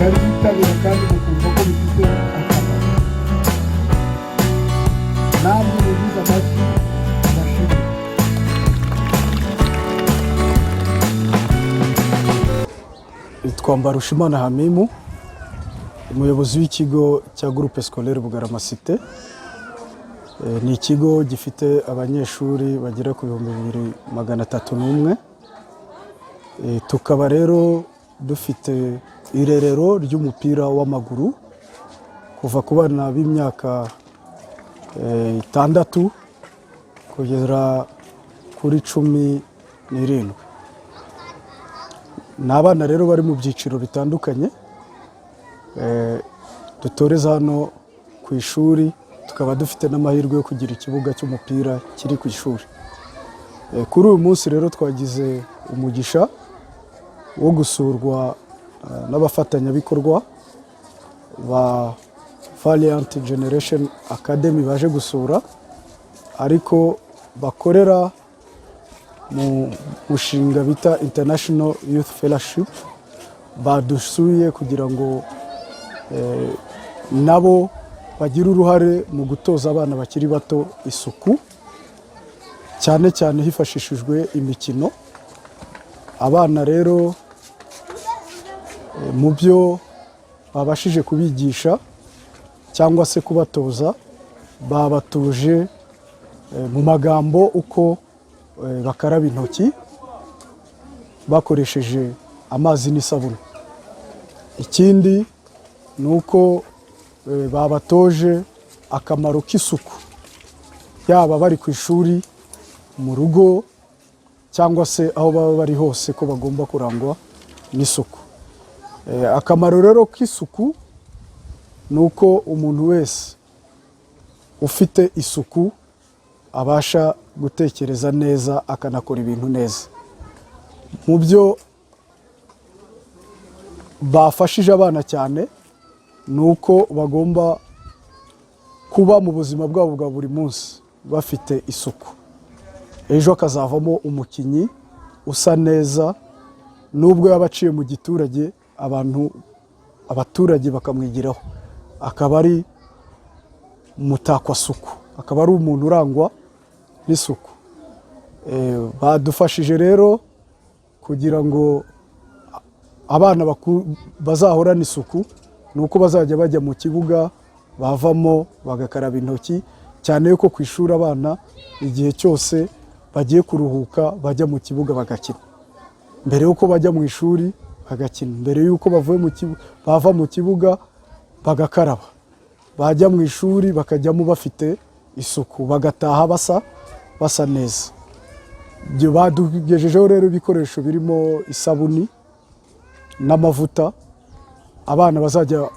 murabitabira kandi mukumva ko bifite akamaro. Namwe mugize amashyi mashimwe. Mbarushimana Hamimu, umuyobozi w'ikigo cya Groupe Scolaire Bugarama Cité. Ni ikigo gifite abanyeshuri bagera ku 2301. Tukaba rero dufite irerero ry'umupira w'amaguru kuva ku bana b'imyaka 6 kugera kuri 17. Ni abana rero bari mu byiciro bitandukanye dutoreza hano ku ishuri, tukaba dufite n'amahirwe yo kugira ikibuga cy'umupira kiri ku ishuri. Kuri uyu munsi rero twagize umugisha wo gusurwa n'abafatanyabikorwa ba Valiant Generation Academy baje gusura, ariko bakorera mu mushinga bita International Youth Fellowship. Badusuye kugira ngo nabo bagira uruhare mu gutoza abana bakiri bato isuku, cyane cyane hifashishijwe imikino. Abana rero mu byo babashije kubigisha cyangwa se kubatoza, babatuje mu magambo uko bakaraba intoki bakoresheje amazi n'isabune. Ikindi ni uko babatoje akamaro k'isuku, yaba bari ku ishuri, mu rugo, cyangwa se aho baba bari hose, ko bagomba kurangwa n'isuku. Akamaro rero k'isuku ni uko umuntu wese ufite isuku abasha gutekereza neza, akanakora ibintu neza. Mu byo bafashije abana cyane ni uko bagomba kuba mu buzima bwabo bwa buri munsi bafite isuku. Ejo akazavamo umukinnyi usa neza, nubwo yaba aciye mu giturage abaturage bakamwigiraho, akaba ari umutakwasuku, akaba ari umuntu urangwa n'isuku. Badufashije rero kugira ngo abana bazahorana isuku, nuko bazajya bajya mu kibuga, bavamo bagakaraba intoki, cyane yuko ku ishuri abana igihe cyose bagiye kuruhuka bajya mu kibuga bagakina. Mbere yuko bajya mu ishuri bagakina, mbere yuko bava mu kibuga bagakaraba, bajya mu ishuri bakajyamo bafite isuku, bagataha basa neza. Badugejejeho rero ibikoresho birimo isabuni n'amavuta abana bazajya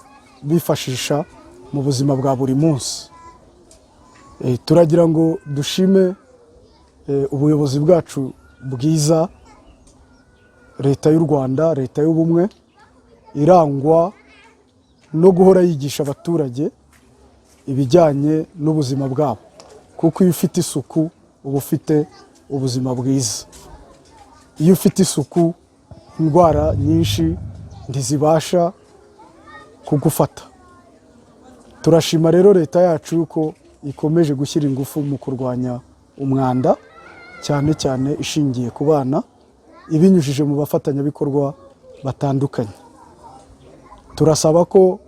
bifashisha mu buzima bwa buri munsi. Turagira ngo dushime ubuyobozi bwacu bwiza, Leta y'u Rwanda, Leta y'ubumwe, irangwa no guhora yigisha abaturage ibijyanye n'ubuzima bwabo, kuko iyo ufite isuku uba ufite ubuzima bwiza. Iyo ufite isuku, indwara nyinshi ntizibasha kugufata. Turashima rero Leta yacu ko ikomeje gushyira ingufu mu kurwanya umwanda, cyane cyane ishingiye ku bana, ibinyujije mu bafatanyabikorwa batandukanye. Turasaba ko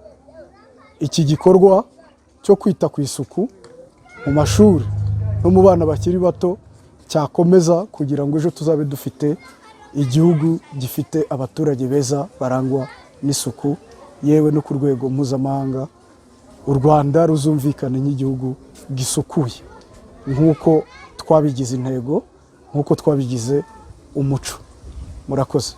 iki gikorwa cyo kwita ku isuku mu mashuri no mu bana bakiri bato cyakomeza, kugira ngo ejo tuzabe dufite igihugu gifite abaturage beza barangwa n'isuku, yewe no ku rwego mpuzamahanga u Rwanda ruzumvikana nk'igihugu gisukuye, nk'uko twabigize intego, nk'uko twabigize umuco. Murakoze.